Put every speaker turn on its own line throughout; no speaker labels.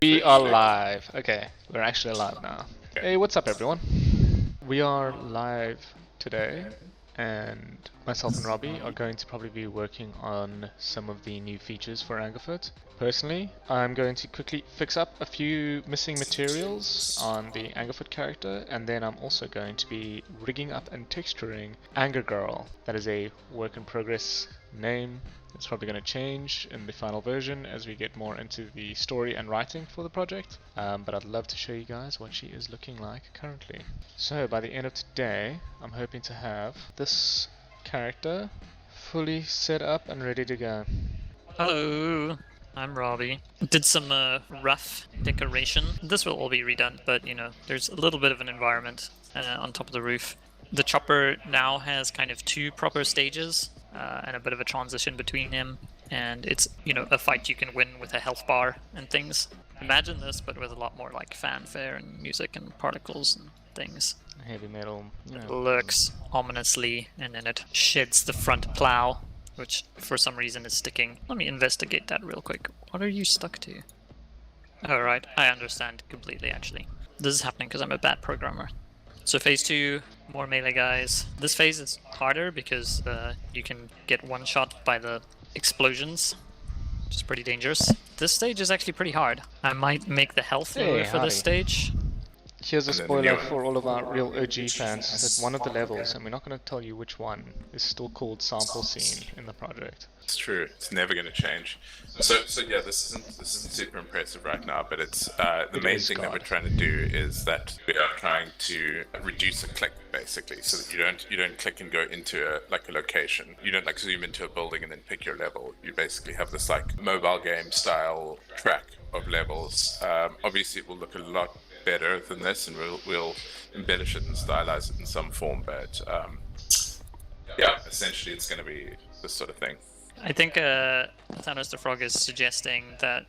We are live. Okay, we're actually live now. Hey, what's up everyone? We are live today, and myself and Robbie are going to probably be working on some of the new features for Angerfoot. Personally, I'm going to quickly fix up a few missing materials on the Angerfoot character, and then I'm also going to be rigging up and texturing Anger Girl. That is a work in progress name. It's probably going to change in the final version as we get more into the story and writing for the project, but I'd love to show you guys what she is looking like currently. So by the end of today, I'm hoping to have this character fully set up and ready to go.
Hello, I'm Robbie. Did some rough decoration. This will all be redone, but you know, there's a little bit of an environment on top of the roof. The chopper now has kind of two proper stages and a bit of a transition between them, and it's, you know, a fight you can win with a health bar and things. Imagine this, but with a lot more like fanfare and music and particles and things.
Heavy metal.
It lurks ominously, and then it sheds the front plow, which for some reason is sticking. Let me investigate that real quick. What are you stuck to? Alright, I understand completely actually. This is happening because I'm a bad programmer. So phase 2, more melee guys. This phase is harder because you can get one shot by the explosions, which is pretty dangerous. This stage is actually pretty hard. I might make the health lower for this stage.
Here's a spoiler for all of our real OG fans, that one of the levels, and we're not going to tell you which one, is still called Sample Scene in the project.
It's true. It's never going to change. So yeah, this isn't super impressive right now, but it's the main thing that we're trying to do is that we are trying to reduce a click basically, so that you don't click and go into a location. You don't like zoom into a building and then pick your level. You basically have this like mobile game style track of levels. Obviously, it will look a lot better than this, and we'll embellish it and stylize it in some form, but yeah, essentially it's going to be this sort of thing.
I think Thanos the Frog is suggesting that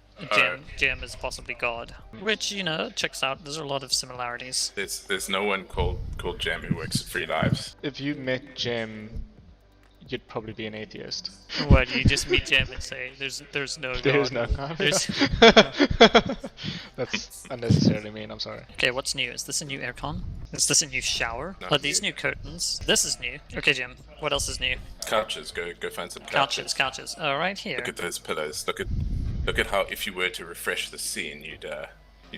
Gem is possibly God, which, you know, checks out. There's a lot of similarities.
There's no one called Gem who works at Free Lives.
If you met Gem, you'd probably be an atheist.
What, you just meet Gem and say, there's no God.
There's no God. That's unnecessarily mean, I'm sorry.
Okay, what's new? Is this a new aircon? Is this a new shower? Are these new curtains? This is new. Okay, Jim, what else is new?
Couches. Go find some couches.
Couches. Oh, right here.
Look at those pillows. Look at how, if you were to refresh the scene, you'd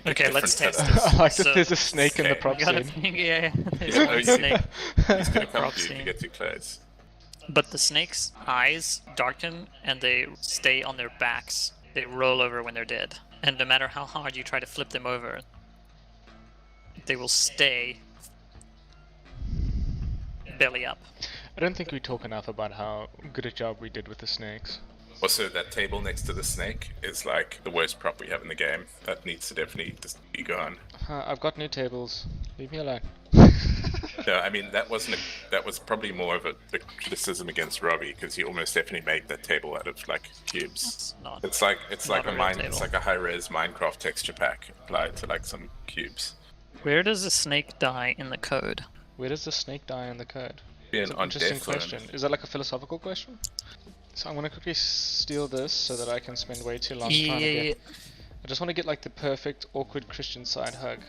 okay, let's test
pillows.
this.
I like that there's a snake in the prop scene.
Yeah, there's a snake.
He's gonna come to you if you get too close.
But the snake's eyes darken and they stay on their backs. They roll over when they're dead. And no matter how hard you try to flip them over, they will stay belly up.
I don't think we talk enough about how good a job we did with the snakes.
Also, that table next to the snake is like the worst prop we have in the game. That needs to definitely just be gone.
I've got new tables. Leave me alone.
No, I mean that was probably more of a criticism against Robbie, because he almost definitely made that table out of like cubes. It's like a high-res Minecraft texture pack applied to like some cubes.
Where does a snake die in the code?
Where does the snake die in the code?
It's
an interesting question. Is that like a philosophical question? So I'm gonna quickly steal this so that I can spend way too long trying to get... I just want to get like the perfect awkward Christian side hug.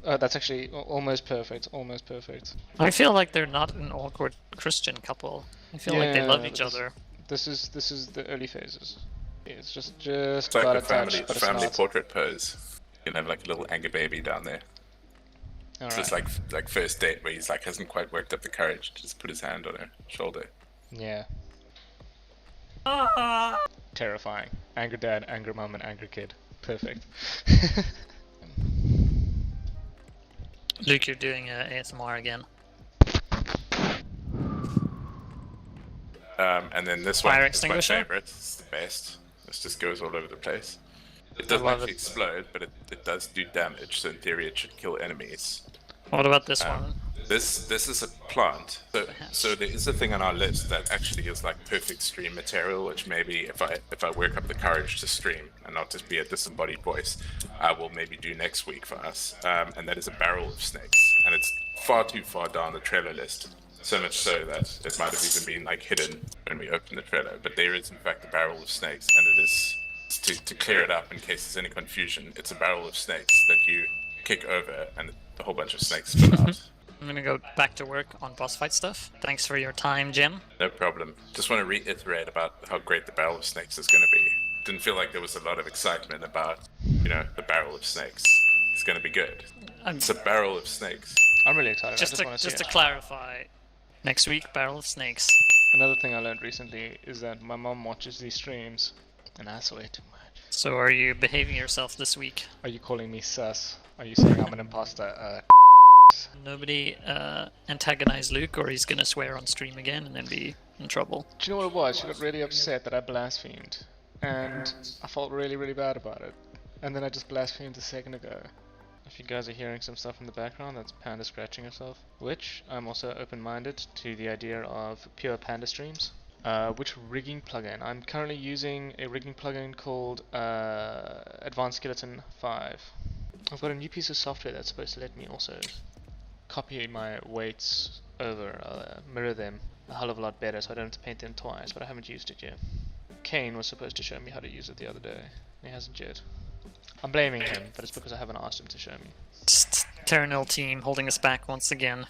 That's actually almost perfect. Almost perfect.
I feel like they're not an awkward Christian couple. I feel like they love each other.
This is the early phases. It's just
it's like
got
a
attached,
family portrait pose. You can have like a little anger baby down there. It's just like first date where he's like hasn't quite worked up the courage to just put his hand on her shoulder.
Yeah. Terrifying. Anger dad, anger mom, and anger kid. Perfect.
Luke, you're doing ASMR again.
And then this one
Fire
is my
extinguisher?
favorite. It's the best. This just goes all over the place. It doesn't actually explode, but it does do damage, so in theory it should kill enemies.
What about this one?
This is a plant. So there is a thing on our list that actually is like perfect stream material, which maybe if I work up the courage to stream and not just be a disembodied voice, I will maybe do next week for us. And that is a barrel of snakes, and it's far too far down the trailer list. So much so that it might have even been like hidden when we opened the trailer. But there is in fact a barrel of snakes, and it is just to clear it up in case there's any confusion, it's a barrel of snakes that you kick over and a whole bunch of snakes spill out.
I'm gonna go back to work on boss fight stuff. Thanks for your time, Jim.
No problem. Just want to reiterate about how great the barrel of snakes is going to be. Didn't feel like there was a lot of excitement about, the barrel of snakes. It's going to be good. It's a barrel of snakes.
I'm really excited.
Just to clarify, next week, barrel of snakes.
Another thing I learned recently is that my mom watches these streams, and I swear too much.
So are you behaving yourself this week?
Are you calling me sus? Are you saying I'm an imposter?
Nobody antagonize Luke, or he's gonna swear on stream again and then be in trouble.
Do you know what it was? She got really upset that I blasphemed, and I felt really, really bad about it. And then I just blasphemed a second ago. If you guys are hearing some stuff in the background, that's Panda scratching herself. Which, I'm also open-minded to the idea of pure Panda streams. Which rigging plugin? I'm currently using a rigging plugin called Advanced Skeleton 5. I've got a new piece of software that's supposed to let me also copy my weights over, mirror them a hell of a lot better so I don't have to paint them twice, but I haven't used it yet. Kane was supposed to show me how to use it the other day, and he hasn't yet. I'm blaming him, but it's because I haven't asked him to show me.
Terranil team holding us back once again.